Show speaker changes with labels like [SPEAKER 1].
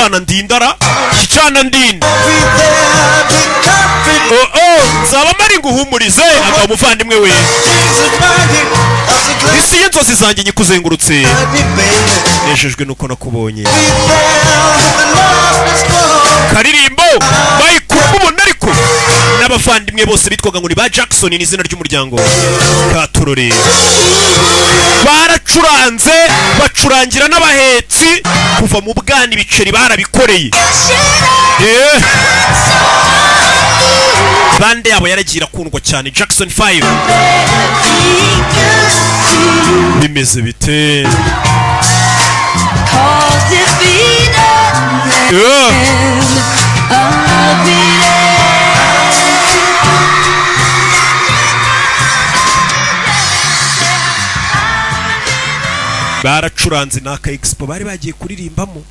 [SPEAKER 1] cyana ndindara cyana ndinda nzaba mari nguhumurize akaba umuvandimwe we isi y'inzozi zanjye nyikuzengurutse nejejwe nuko nakubonye karirimbo bayikubona ariko n'abavandimwe bose bitwaga ngo ni ba Jackson ni izina ry'umuryango katurore baracuranze bacurangira n'abahetsi kuva mu bwana ibiceri barabikoreye bande yabo yaragira kundwa cyane Jackson 5 bimeze bite baracuranze naka expo bari bagiye kuririmbamo